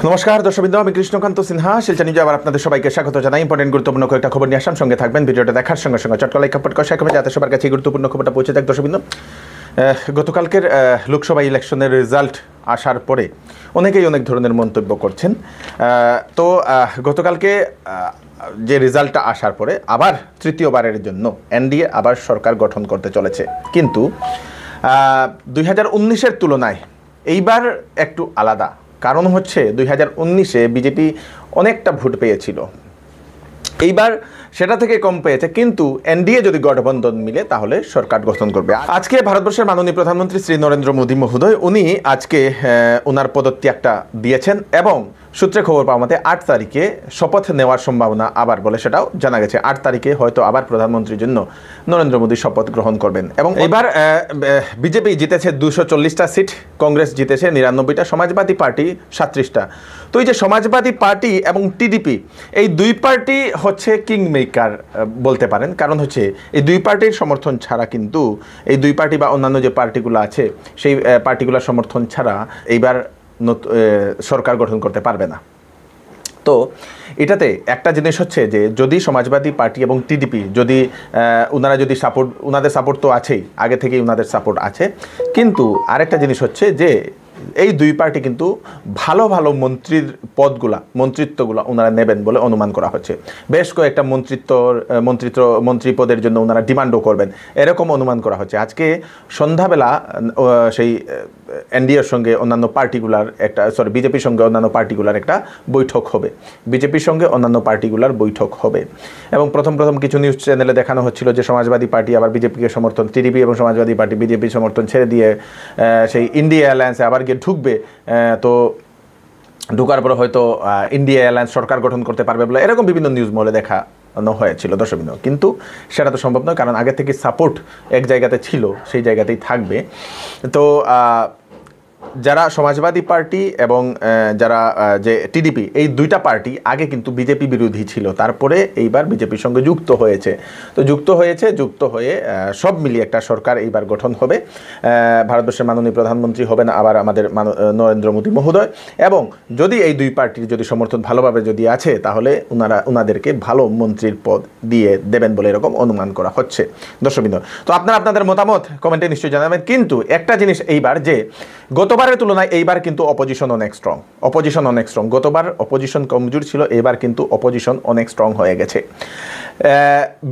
নমস্কার দর্শকবৃন্দ, আমি কৃষ্ণকান্ত সিনহা শিলচর নিউজে আবার আপনাদের সবাইকে স্বাগত জানাই। ইম্পর্টেন্ট গুরুত্বপূর্ণ কয়েকটা খবর নিয়ে আসাম, সঙ্গে থাকবেন। ভিডিওটা দেখার সঙ্গে সঙ্গে চটকা লাইক কমেন্ট করে শেয়ার করবেন যাতে সবার কাছে গুরুত্বপূর্ণ খবরটা পৌঁছে যায়। দর্শকবৃন্দ, গতকালকের লোকসভা ইলেকশনের রেজাল্ট আসার পরে অনেকেই অনেক ধরনের মন্তব্য করছেন। তো গতকালকে যে রেজাল্টটা আসার পরে আবার তৃতীয়বারের জন্য এনডিএ আবার সরকার গঠন করতে চলেছে, কিন্তু 2019-এর তুলনায় এইবার একটু আলাদা। কারণ হচ্ছে 2019-এ বিজেপি অনেকটা ভোট পেয়েছিল, এইবার সেটা থেকে কম পেয়েছে, কিন্তু এনডিএ যদি গঠবন্ধন মিলে তাহলে সরকার গঠন করবে। আজকে ভারতবর্ষের মাননীয় প্রধানমন্ত্রী শ্রী নরেন্দ্র মোদী মহোদয় উনি আজকে ওনার পদত্যাগটা দিয়েছেন এবং সূত্রে খবর পাওয়া মতে 8 তারিখে শপথ নেওয়ার সম্ভাবনা আবার বলে সেটাও জানা গেছে। 8 তারিখে হয়তো আবার প্রধানমন্ত্রীর জন্য নরেন্দ্র মোদী শপথ গ্রহণ করবেন। এবং এবার বিজেপি জিতেছে 240টা সিট, কংগ্রেস জিতেছে 99টা, সমাজবাদী পার্টি 37টা। তো এই যে সমাজবাদী পার্টি এবং টিডিপি, এই দুই পার্টি হচ্ছে কিং মেকার বলতে পারেন। কারণ হচ্ছে এই দুই পার্টির সমর্থন ছাড়া কিন্তু এই দুই পার্টি বা অন্যান্য যে পার্টিগুলো আছে সেই পার্টিগুলোর সমর্থন ছাড়া এইবার সরকার গঠন করতে পারবে না। তো এটাতে একটা জিনিস হচ্ছে যে যদি সমাজবাদী পার্টি এবং টিডিপি যদি ওনারা যদি সাপোর্ট, ওনাদের সাপোর্ট তো আছেই, আগে থেকেই ওনাদের সাপোর্ট আছে, কিন্তু আরেকটা জিনিস হচ্ছে যে এই দুই পার্টি কিন্তু ভালো ভালো মন্ত্রিত্বগুলো ওনারা নেবেন বলে অনুমান করা হচ্ছে। বেশ কয়েকটা মন্ত্রী পদের জন্য ওনারা ডিমান্ডও করবেন, এরকম অনুমান করা হচ্ছে। আজকে সন্ধ্যাবেলা সেই এনডিএর সঙ্গে অন্যান্য পার্টিগুলার বিজেপির সঙ্গে অন্যান্য পার্টিগুলার একটা বৈঠক হবে, বিজেপির সঙ্গে অন্যান্য পার্টিগুলার বৈঠক হবে। এবং প্রথম কিছু নিউজ চ্যানেলে দেখানো হচ্ছিল যে সমাজবাদী পার্টি আবার বিজেপিকে সমর্থন, টিডিপি এবং সমাজবাদী পার্টি বিজেপির সমর্থন ছেড়ে দিয়ে সেই ইন্ডিয়া অ্যালায়েন্সে আবার গিয়ে ঢুকবে। তো ঢুকার পরে হয়তো ইন্ডিয়া অ্যালায়েন্স সরকার গঠন করতে পারবে বলে এরকম বিভিন্ন নিউজ মলে দেখানো হয়েছিল দর্শকবৃন্দ, কিন্তু সেটা তো সম্ভব নয়, কারণ আগে থেকে সাপোর্ট এক জায়গাতে ছিল, সেই জায়গাতেই থাকবে। তো যারা সমাজবাদী পার্টি এবং যারা যে টিডিপি, এই দুইটা পার্টি আগে কিন্তু বিজেপি বিরোধী ছিল, তারপরে এইবার বিজেপির সঙ্গে যুক্ত হয়েছে। তো যুক্ত হয়ে সব মিলিয়ে একটা সরকার এইবার গঠন হবে। ভারতবর্ষের মাননীয় প্রধানমন্ত্রী হবেন আবার আমাদের নরেন্দ্র মোদী মহোদয়। এবং যদি এই দুই পার্টির যদি সমর্থন ভালোভাবে যদি আছে তাহলে ওনাদেরকে ভালো মন্ত্রীর পদ দিয়ে দেবেন বলে এরকম অনুমান করা হচ্ছে দর্শকবৃন্দ। তো আপনাদের মতামত কমেন্টে নিশ্চয়ই জানাবেন। কিন্তু একটা জিনিস এইবার, যে গতবারের তুলনায় এইবার কিন্তু অপোজিশন অনেক স্ট্রং। গতবার অপোজিশন কমজোর ছিল, এবার কিন্তু অপোজিশন অনেক স্ট্রং হয়ে গেছে।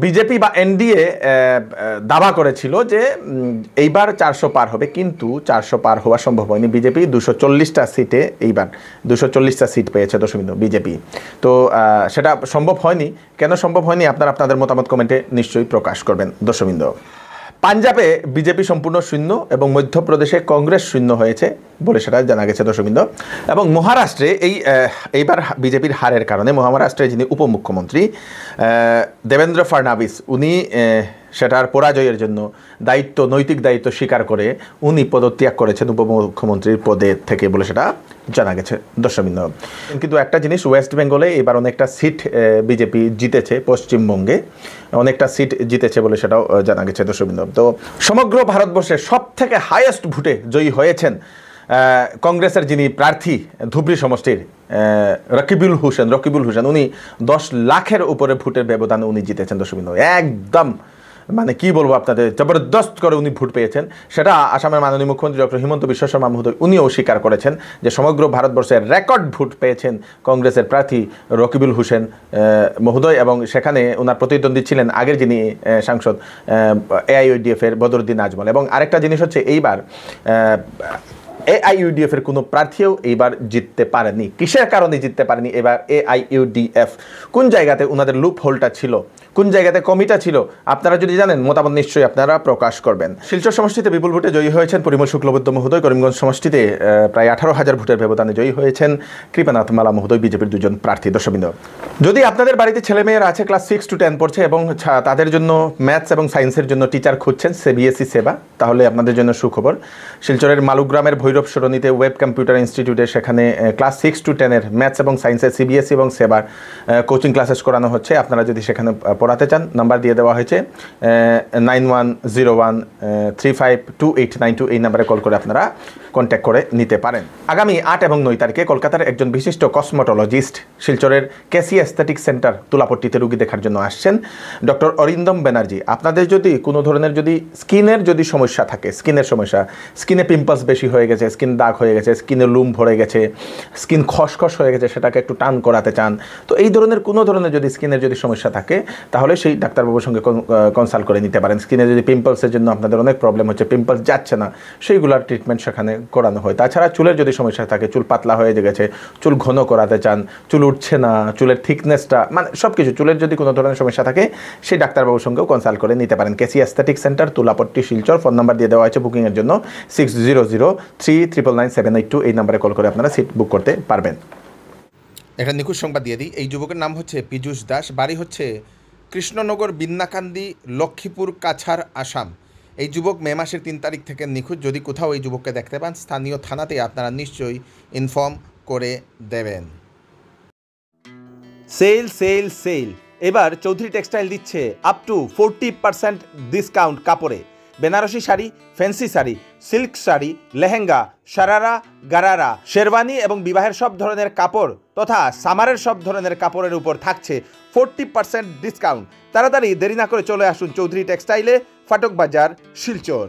বিজেপি বা এনডিএ দাবা করেছিল যে এইবার 400 পার হবে, কিন্তু 400 পার হওয়া সম্ভব হয়নি। বিজেপি 240টা সিটে এইবার 240টা সিট পেয়েছে দর্শকবৃন্দ বিজেপি। তো সেটা সম্ভব হয়নি। কেন সম্ভব হয়নি আপনাদের মতামত কমেন্টে নিশ্চয়ই প্রকাশ করবেন দর্শকবৃন্দ। পাঞ্জাবে বিজেপি সম্পূর্ণ শূন্য এবং মধ্যপ্রদেশে কংগ্রেস শূন্য হয়েছে বলে সেটা জানা গেছে দর্শকবৃন্দ। এবং মহারাষ্ট্রে এইবার বিজেপির হারের কারণে মহারাষ্ট্রে যিনি উপমুখ্যমন্ত্রী দেবেন্দ্র ফডনবিস, উনি সেটার পরাজয়ের জন্য নৈতিক দায়িত্ব স্বীকার করে উনি পদত্যাগ করেছেন উপমুখ্যমন্ত্রীর পদে থেকে বলে সেটা জানা গেছে দর্শকবৃন্দ। কিন্তু একটা জিনিস, ওয়েস্ট বেঙ্গলে এবার অনেকটা সিট বিজেপি জিতেছে, পশ্চিমবঙ্গে অনেকটা সিট জিতেছে বলে সেটাও জানা গেছে দর্শকবৃন্দ। তো সমগ্র ভারতবর্ষে সব থেকে হাইয়েস্ট ভোটে জয়ী হয়েছেন কংগ্রেসের যিনি প্রার্থী ধুবড়ী সমষ্টির রকিবুল হোসেন, উনি 10 লাখের উপরে ভোটের ব্যবধানে উনি জিতেছেন দর্শকবৃন্দ। একদম মানে কি বলবো আপনাদের, জবরদস্ত করে উনি ভোট পেয়েছেন। সেটা আসামের মাননীয় মুখ্যমন্ত্রী ডক্টর হিমন্ত বিশ্ব শর্মা মহোদয় উনিও স্বীকার করেছেন যে সমগ্র ভারতবর্ষের রেকর্ড ভোট পেয়েছেন কংগ্রেসের প্রার্থী রকিবুল হোসেন মহোদয়। এবং সেখানে ওনার প্রতিদ্বন্দ্বী ছিলেন আগের যিনি সাংসদ AIUDF এর বদরুদ্দিন আজমল। এবং আরেকটা জিনিস হচ্ছে এইবার AIUDF এর কোনো প্রার্থীও এইবার জিততে পারেনি। কিসের কারণে জিততে পারেনি এবার AIUDF? কোন জায়গাতে ওনাদের লুপ হোলটা ছিল, কোন জায়গাতে কমিটা ছিল? আপনারা যদি জানেন মতামত নিশ্চয়ই আপনারা প্রকাশ করবেন। শিলচর সমষ্টিতে বিপুল ভোটে জয়ী হয়েছেন পরিমল শুক্লবৈদ্য মহোদয়। করিমগঞ্জ সমষ্টিতে প্রায় 18,000 ভোটের ব্যবধানে জয়ী হয়েছেন কৃপানাথ মালা মহোদয়, বিজেপির 2জন প্রার্থী দর্শকবৃন্দ। যদি আপনাদের বাড়িতে ছেলেমেয়েরা আছে ক্লাস 6 to 10 পড়ছে এবং তাদের জন্য ম্যাথস এবং সায়েন্সের জন্য টিচার খুঁজছেন CBSE সেবা, তাহলে আপনাদের জন্য সুখবর। শিলচরের মালুগ্রামের ভৈরব সরণিতে ওয়েব কম্পিউটার ইনস্টিটিউটে, সেখানে ক্লাস 6 to 10 ম্যাথস এবং সায়েন্সের সিবিএসই এবং সেবার কোচিং ক্লাসেস করানো হচ্ছে। আপনারা যদি সেখানে পড়াতে চান, নাম্বার দিয়ে দেওয়া হয়েছে 9101352892, এই নাম্বারে কল করে আপনারা কন্ট্যাক্ট করে নিতে পারেন। আগামী 8 এবং 9 তারিখে কলকাতার একজন বিশিষ্ট কসমোটোলজিস্ট শিলচরের কেসি অ্যাস্থেটিক সেন্টার তুলাপট্টিতে রুগী দেখার জন্য আসছেন, ডক্টর অরিন্দম ব্যানার্জি। আপনাদের যদি কোনো ধরনের যদি স্কিনের যদি সমস্যা থাকে, স্কিনের সমস্যা, স্কিনে পিম্পলস বেশি হয়ে গেছে, স্কিন দাগ হয়ে গেছে, স্কিনে লুম ভরে গেছে, স্কিন খসখস হয়ে গেছে, সেটাকে একটু টান করাতে চান, তো এই ধরনের কোনো ধরনের যদি স্কিনের যদি সমস্যা থাকে, তাহলে সেই ডাক্তারবাবুর সঙ্গে কনসাল্ট করে নিতে পারেন। স্কিনে যদি পিম্পলসের জন্য আপনাদের অনেক প্রবলেম হচ্ছে, পিম্পলস যাচ্ছে না, সেইগুলোর ট্রিটমেন্ট সেখানে করানো হয়। তাছাড়া চুলের যদি সমস্যা থাকে, চুল পাতলা হয়ে গেছে, চুল ঘন করাতে চান, চুল উঠছে না, চুলের থিকনেসটা, মানে সব কিছু, চুলের যদি কোনো ধরনের সমস্যা থাকে, সেই ডাক্তারবাবুর সঙ্গেও কনসাল্ট করে নিতে পারেন। KC aesthetic centre, Tulapatti, Silchar. Phone number দিয়ে দেওয়া হয়েছে বুকিংয়ের জন্য 6003999782, এই নাম্বারে কল করে আপনারা সিট বুক করতে পারবেন। একটা নিখুঁত সংবাদ দিয়ে দিই। এই যুবকের নাম হচ্ছে পীযূষ দাস, বাড়ি হচ্ছে কৃষ্ণনগর, বিন্নাকান্দি, লক্ষ্মীপুর, কাছাড়, আসাম। এই যুবক মে মাসের 3 তারিখ থেকে নিখোঁজ। যদি কোথাও এই যুবককে দেখতে পান, স্থানীয় থানাতে আপনারা নিশ্চয়ই ইনফর্ম করে দেবেন। সেল সেল সেল, এবার চৌধুরী টেক্সটাইল দিচ্ছে আপ টু 40% ডিসকাউন্ট কাপড়ে। বেনারসি শাড়ি, ফ্যান্সি শাড়ি, সিল্ক শাড়ি, লেহেঙ্গা, শারারা, গারারা, শেরওয়ানি এবং বিবাহের সব ধরনের কাপড় তথা সামারের সব ধরনের কাপড়ের উপর থাকছে 40% ডিসকাউন্ট। তাড়াতাড়ি দেরি না করে চলে আসুন চৌধুরী টেক্সটাইলে, ফাটক বাজার, শিলচর।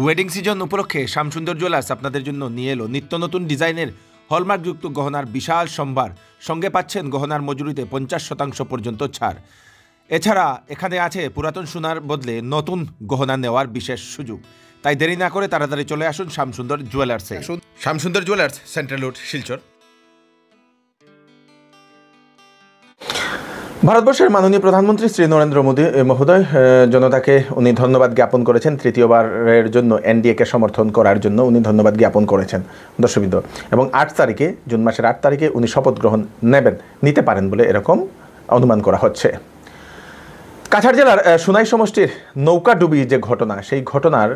ওয়েডিং সিজন উপলক্ষে শ্যামসুন্দর জুয়েলার্স আপনাদের জন্য নিয়ে এলো নিত্য নতুন ডিজাইনের হলমার্কযুক্ত গহনার বিশাল সম্ভার। সঙ্গে পাচ্ছেন গহনার মজুরিতে 50% পর্যন্ত ছাড়। এছাড়া এখানে আছে পুরাতন সোনার বদলে নতুন গহনা নেওয়ার বিশেষ সুযোগ। তাই দেরি না করে তাড়াতাড়ি চলে আসুন শ্যামসুন্দর জুয়েলার্সে। Shyamsundar jewellers, central road, Silchar. ভারতবর্ষের মাননীয় প্রধানমন্ত্রী শ্রী নরেন্দ্র মোদী মহোদয় জনতাকে উনি ধন্যবাদ জ্ঞাপন করেছেন। তৃতীয়বারের জন্য এনডিএকে সমর্থন করার জন্য উনি ধন্যবাদ জ্ঞাপন করেছেন দর্শকবৃন্দ। এবং 8 তারিখে, জুন মাসের 8 তারিখে উনি শপথ গ্রহণ নিতে পারেন বলে এরকম অনুমান করা হচ্ছে। কাছাড় জেলার সুনাই সমষ্টির নৌকাডুবি যে ঘটনা, সেই ঘটনার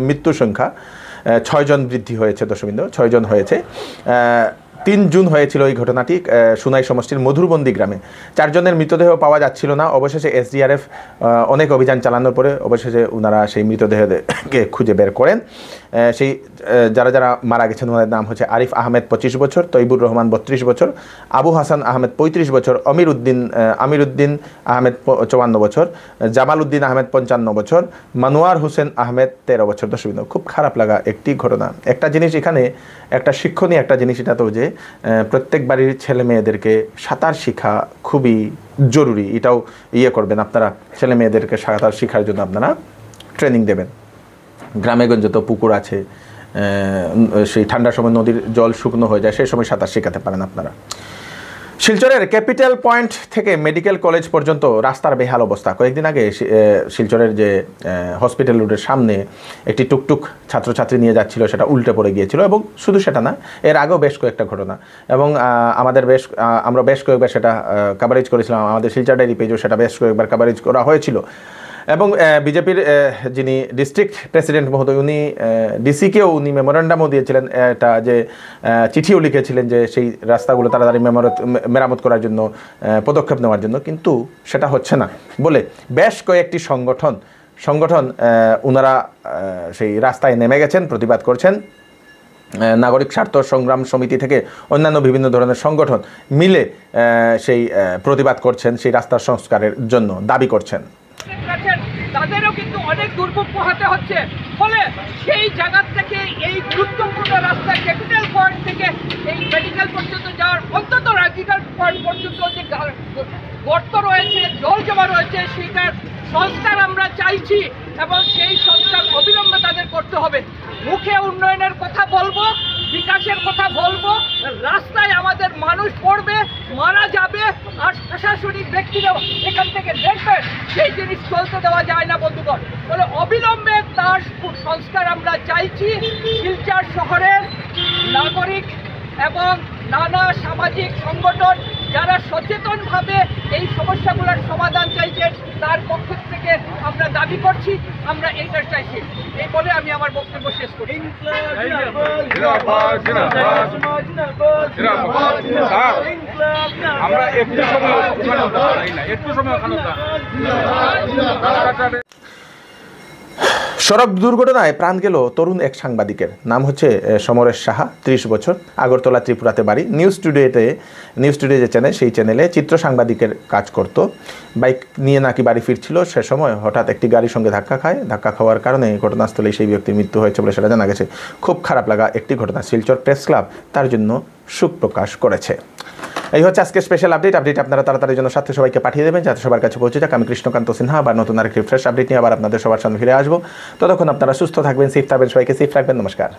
মৃত্যু সংখ্যা 6 জন বৃদ্ধি হয়েছে দর্শকবৃন্দ, 6 জন হয়েছে। 3 জুন হয়েছিল এই ঘটনাটি সুনাই সমষ্টির মধুরবন্দি গ্রামে। 4 জনের মৃতদেহ পাওয়া যাচ্ছিল না। অবশেষে এসডিআরএফ অনেক অভিযান চালানোর পরে অবশেষে ওনারা সেই মৃতদেহকে খুঁজে বের করেন। সেই যারা মারা গেছেন ওনাদের নাম হচ্ছে আরিফ আহমেদ 25 বছর, তৈবুর রহমান 32 বছর, আবু হাসান আহমেদ 35 বছর, আমিরুদ্দিন আহমেদ 54 বছর, জামাল উদ্দিন আহমেদ 55 বছর, মানোয়ার হোসেন আহমেদ 13 বছর। দর্শকবৃন্দ, খুব খারাপ লাগা একটি ঘটনা। একটা জিনিস এখানে, একটা শিক্ষণীয় একটা জিনিস এটা তো যে প্রত্যেক বাড়ির ছেলে মেয়েদেরকে সাঁতার শেখা খুবই জরুরি। এটাও করবেন আপনারা, ছেলে মেয়েদেরকে সাঁতার শেখার জন্য আপনারা ট্রেনিং দেবেন। গ্রামেগঞ্জে তো পুকুর আছে, সেই ঠান্ডার সময় নদীর জল শুকনো হয়ে যায়, সেই সময় সাঁতার শেখাতে পারেন আপনারা। শিলচরের ক্যাপিটাল পয়েন্ট থেকে মেডিকেল কলেজ পর্যন্ত রাস্তার বেহাল অবস্থা। কয়েকদিন আগে শিলচরের যে হসপিটাল রোডের সামনে একটি টুকটুক ছাত্রছাত্রী নিয়ে যাচ্ছিল, সেটা উল্টে পড়ে গিয়েছিল। এবং শুধু সেটা না, এর আগেও বেশ কয়েকটা ঘটনা, এবং আমরা বেশ কয়েকবার সেটা কাভারেজ করেছিলাম। আমাদের শিলচর ডায়েরি পেজও সেটা বেশ কয়েকবার কাভারেজ করা হয়েছিল। এবং বিজেপির যিনি ডিস্ট্রিক্ট প্রেসিডেন্ট মহোদয়, উনি ডিসিকেও উনি মেমোরেন্ডামও দিয়েছিলেন, এটা যে চিঠিও লিখেছিলেন যে সেই রাস্তাগুলো তাড়াতাড়ি মেরামত করার জন্য পদক্ষেপ নেওয়ার জন্য, কিন্তু সেটা হচ্ছে না বলে বেশ কয়েকটি সংগঠন ওনারা সেই রাস্তায় নেমে গেছেন, প্রতিবাদ করছেন। নাগরিক স্বার্থ সংগ্রাম সমিতি থেকে অন্যান্য বিভিন্ন ধরনের সংগঠন মিলে সেই প্রতিবাদ করছেন, সেই রাস্তার সংস্কারের জন্য দাবি করছেন। তাদেরও কিন্তু অনেক দুর্ভোগ পোহাতে হচ্ছে। ফলে সেই জায়গা থেকে এই গুরুত্বপূর্ণ রাস্তা ক্যাপিটাল পয়েন্ট থেকে এই মেডিকেল পর্যন্ত যাওয়ার, অন্তত মেডিকেল পয়েন্ট পর্যন্ত যে গর্ত রয়েছে, জল জমা রয়েছে, সেটার সংস্কার আমরা চাইছি এবং সেই সংস্কার অবিলম্বে তাদের করতে হবে। মুখে উন্নয়নের কথা বলবো, বিকাশের কথা বলবো, রাস্তায় আমাদের মানুষ পড়বে, মারা যাবে, আর প্রশাসনিক ব্যক্তিরা এখান থেকে দেখবেন, সেই জিনিস চলতে দেওয়া যায় না বন্ধুগণ। ফলে অবিলম্বে তার সংস্কার আমরা চাইছি। শিলচর শহরের নাগরিক এবং নানা সামাজিক সংগঠন যারা সচেতনভাবে এই সমস্যাগুলোর সমাধান চাইছেন তার পক্ষ থেকে আমরা দাবি করছি, আমরা এইটা চাইছি। এই বলে আমি আমার বক্তব্য শেষ করি। আমরা একটু সময় সড়ক দুর্ঘটনায় প্রাণ গেল তরুণ এক সাংবাদিকের। নাম হচ্ছে সমরেশ সাহা, 30 বছর, আগরতলা ত্রিপুরাতে বাড়ি। নিউজ টুডে যে চ্যানেল, সেই চ্যানেলে চিত্র সাংবাদিকের কাজ করত। বাইক নিয়ে নাকি বাড়ি ফিরছিল, সে সময় হঠাৎ একটি গাড়ির সঙ্গে ধাক্কা খায়। ধাক্কা খাওয়ার কারণে ঘটনাস্থলেই সেই ব্যক্তির মৃত্যু হয়েছে বলে সেটা জানা গেছে। খুব খারাপ লাগা একটি ঘটনা। শিলচর প্রেস ক্লাব তার জন্য শোক প্রকাশ করেছে। এই হচ্ছে আজকে স্পেশাল আপডেট। আপনারা তাড়াতাড়ি জন্য সাথে সবাইকে পাঠিয়ে দেবেন যাতে সবার কাছে পৌঁছে যাক। আমি কৃষ্ণকান্ত সিনহা আবার নতুন আরেকটি ফ্রেশ আপডেট নিয়ে আবার আপনাদের সবার সামনে ফিরে আসবো। ততক্ষণ আপনারা সুস্থ থাকবেন, সেফ থাকবেন, সবাইকে সেফ রাখবেন। নমস্কার।